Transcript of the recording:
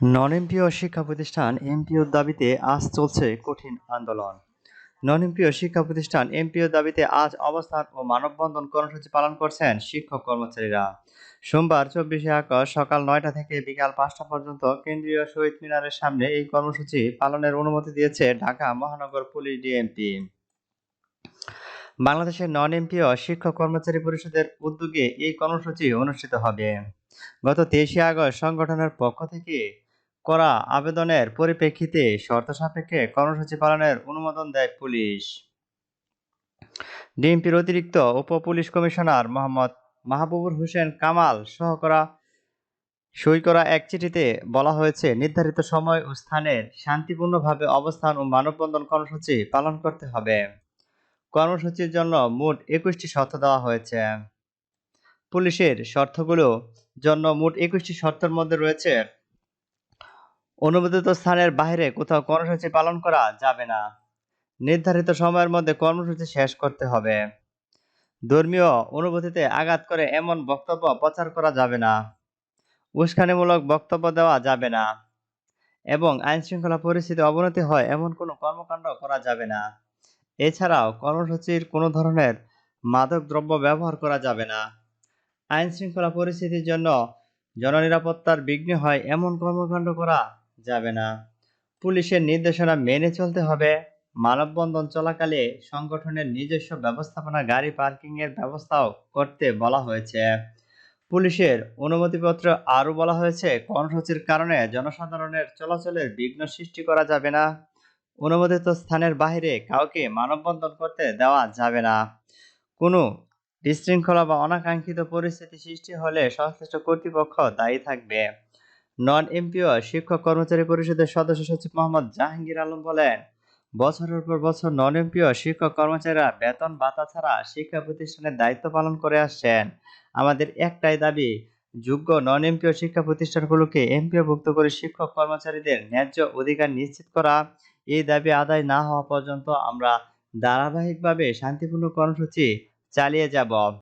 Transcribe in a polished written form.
Non MPO শিক্ষা প্রতিষ্ঠান এমপিওর দাবিতে আজ চলছে কঠিন আন্দোলন। নন এমপিও শিক্ষা প্রতিষ্ঠান এমপিওর দাবিতে আজ অবস্থান ও মানববন্ধন কর্মসূচি পালন করছেন শিক্ষক কর্মচারীরা। সোমবার ২৪শে আগস্ট সকাল ৯টা থেকে বিকাল ৫টা পর্যন্ত কেন্দ্রীয় শহীদ মিনারের সামনে এই কর্মসূচি পালনের অনুমতি দিয়েছে ঢাকা মহানগর পুলিশ ডিএমপি। বাংলাদেশের নন এমপিও শিক্ষক কর্মচারী পরিষদের উদ্যোগে এই কর্মসূচি অনুষ্ঠিত হবে। গত ২৩শে আগস্ট সংগঠনের পক্ষ থেকে করা আবেদনের পরিপ্রেক্ষিতে শর্ত সাপেক্ষে কর্মসূচি পালনের অনুমোদন দেয় পুলিশ। ডিএমপির অতিরিক্ত উপ-পুলিশ কমিশনার মোহাম্মদ মাহবুবুর হোসেন কামাল সই করা এক চিঠিতে বলা হয়েছে, নির্ধারিত সময় ও স্থানের শান্তিপূর্ণভাবে অবস্থান ও মানববন্ধন কর্মসূচি পালন করতে হবে। কর্মসূচির জন্য মোট ২১টি শর্ত দেওয়া হয়েছে। পুলিশের শর্তগুলো জন্য মোট ২১টি শর্তের মধ্যে রয়েছে, অনুমোদিত স্থানের বাইরে কোথাও কর্মসূচি পালন করা যাবে না। নির্ধারিত সময়ের মধ্যে কর্মসূচি শেষ করতে হবে। ধর্মীয় অনুভূতিতে আঘাত করে এমন বক্তব্য প্রচার করা যাবে না। উস্কানিমূলক বক্তব্য দেওয়া যাবে না এবং আইনশৃঙ্খলা পরিস্থিতি অবনতি হয় এমন কোনো কর্মকাণ্ড করা যাবে না। এছাড়াও কর্মসূচির কোনো ধরনের মাদকদ্রব্য ব্যবহার করা যাবে না। আইনশৃঙ্খলা পরিস্থিতির জন্য জননিরাপত্তার বিঘ্ন হয় এমন কর্মকাণ্ড করা যাবে না। পুলিশের নির্দেশনা মেনে চলতে হবে। মানববন্ধন চলাকালে সংগঠনের নিজস্ব ব্যবস্থাপনা গাড়ি পার্কিংয়ের ব্যবস্থাও করতে বলা হয়েছে। পুলিশের অনুমতিপত্র আরও বলা হয়েছে, কর্মসূচির কারণে জনসাধারণের চলাচলের বিঘ্ন সৃষ্টি করা যাবে না। অনুমোদিত স্থানের বাইরে কাউকে মানববন্ধন করতে দেওয়া যাবে না। কোনো বিশৃঙ্খলা বা অনাকাঙ্ক্ষিত পরিস্থিতি সৃষ্টি হলে সংশ্লিষ্ট কর্তৃপক্ষ দায়ী থাকবে। নন এমপিও শিক্ষক কর্মচারী পরিষদের সদস্য সচিব মোহাম্মদ জাহাঙ্গীর আলম বলেন, বছরের পর বছর নন এমপিও শিক্ষক কর্মচারীরা বেতন ভাতা ছাড়া শিক্ষা প্রতিষ্ঠানের দায়িত্ব পালন করে আসছেন। আমাদের একটাই দাবি, যোগ্য নন এমপিও শিক্ষা প্রতিষ্ঠানগুলোকে এমপিওভুক্ত করে শিক্ষক কর্মচারীদের ন্যায্য অধিকার নিশ্চিত করা। এই দাবি আদায় না হওয়া পর্যন্ত আমরা ধারাবাহিকভাবে শান্তিপূর্ণ কর্মসূচি চালিয়ে যাব।